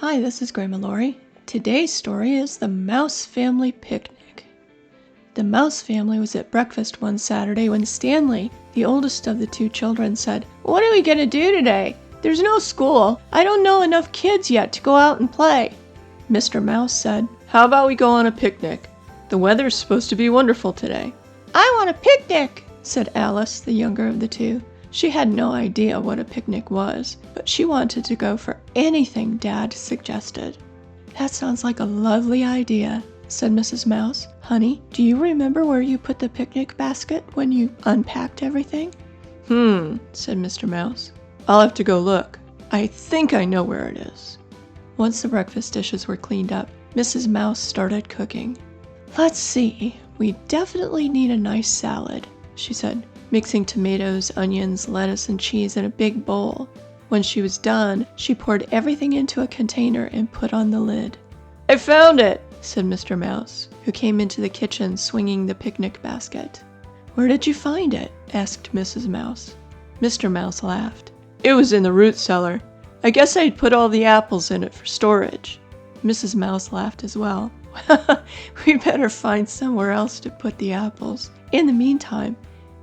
Hi, this is Grandma Laurie. Today's story is The Mouse Family Picnic. The Mouse family was at breakfast one Saturday when Stanley, the oldest of the two children, said, "What are we going to do today? There's no school. I don't know enough kids yet to go out and play." Mr. Mouse said, "How about we go on a picnic? The weather's supposed to be wonderful today." "I want a picnic," said Alice, the younger of the two. She had no idea what a picnic was, but she wanted to go for anything Dad suggested. "That sounds like a lovely idea," said Mrs. Mouse. "Honey, do you remember where you put the picnic basket when you unpacked everything?" Said Mr. Mouse. "I'll have to go look. I think I know where it is." Once the breakfast dishes were cleaned up, Mrs. Mouse started cooking. "Let's see, we definitely need a nice salad," she said, mixing tomatoes, onions, lettuce, and cheese in a big bowl. When she was done, she poured everything into a container and put on the lid. "I found it," said Mr. Mouse, who came into the kitchen swinging the picnic basket. "Where did you find it?" asked Mrs. Mouse. Mr. Mouse laughed. "It was in the root cellar. I guess I'd put all the apples in it for storage." Mrs. Mouse laughed as well. "We'd better find somewhere else to put the apples. In the meantime,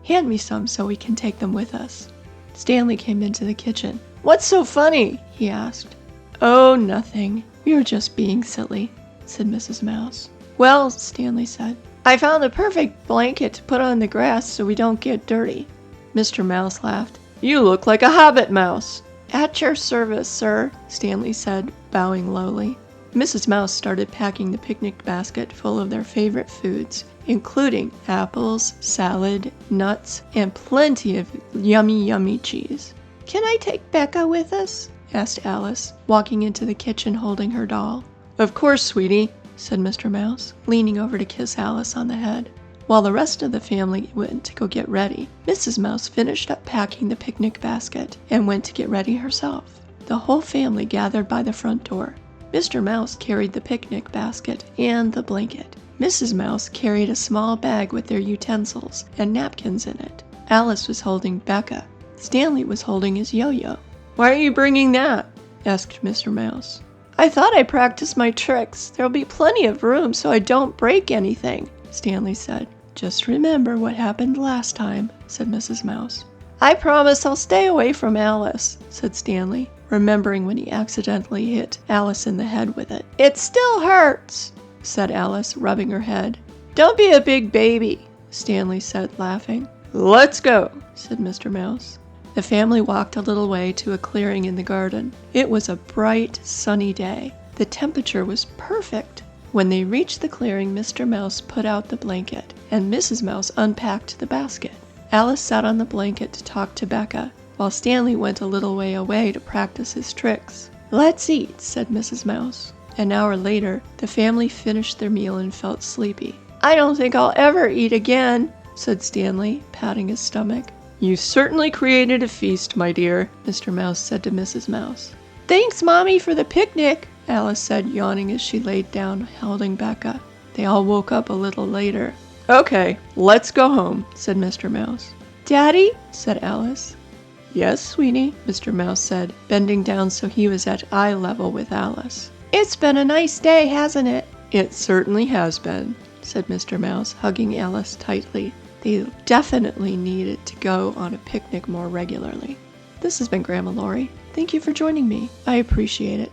hand me some so we can take them with us." Stanley came into the kitchen. "What's so funny?" he asked. "Oh, nothing. We were just being silly," said Mrs. Mouse. "Well," Stanley said, "I found the perfect blanket to put on the grass so we don't get dirty." Mr. Mouse laughed. "You look like a hobbit mouse." "At your service, sir," Stanley said, bowing lowly. Mrs. Mouse started packing the picnic basket full of their favorite foods, including apples, salad, nuts, and plenty of yummy cheese. "Can I take Becka with us?" asked Alice, walking into the kitchen holding her doll. "Of course, sweetie," said Mr. Mouse, leaning over to kiss Alice on the head. While the rest of the family went to go get ready, Mrs. Mouse finished up packing the picnic basket and went to get ready herself. The whole family gathered by the front door. Mr. Mouse carried the picnic basket and the blanket. Mrs. Mouse carried a small bag with their utensils and napkins in it. Alice was holding Becka. Stanley was holding his yo-yo. "Why are you bringing that?" asked Mr. Mouse. "I thought I'd practice my tricks. There'll be plenty of room so I don't break anything," Stanley said. "Just remember what happened last time," said Mrs. Mouse. "I promise I'll stay away from Alice," said Stanley, remembering when he accidentally hit Alice in the head with it. "It still hurts," said Alice, rubbing her head. "Don't be a big baby," Stanley said, laughing. "Let's go," said Mr. Mouse. The family walked a little way to a clearing in the garden. It was a bright, sunny day. The temperature was perfect. When they reached the clearing, Mr. Mouse put out the blanket, and Mrs. Mouse unpacked the basket. Alice sat on the blanket to talk to Becka, while Stanley went a little way away to practice his tricks. "Let's eat," said Mrs. Mouse. An hour later, the family finished their meal and felt sleepy. "I don't think I'll ever eat again," said Stanley, patting his stomach. "You certainly created a feast, my dear," Mr. Mouse said to Mrs. Mouse. "Thanks, Mommy, for the picnic," Alice said, yawning as she laid down, holding Becka. They all woke up a little later. "Okay, let's go home," said Mr. Mouse. "Daddy?" said Alice. "Yes, sweetie," Mr. Mouse said, bending down so he was at eye level with Alice. "It's been a nice day, hasn't it?" "It certainly has been," said Mr. Mouse, hugging Alice tightly. They definitely needed to go on a picnic more regularly. This has been Grandma Laurie. Thank you for joining me. I appreciate it.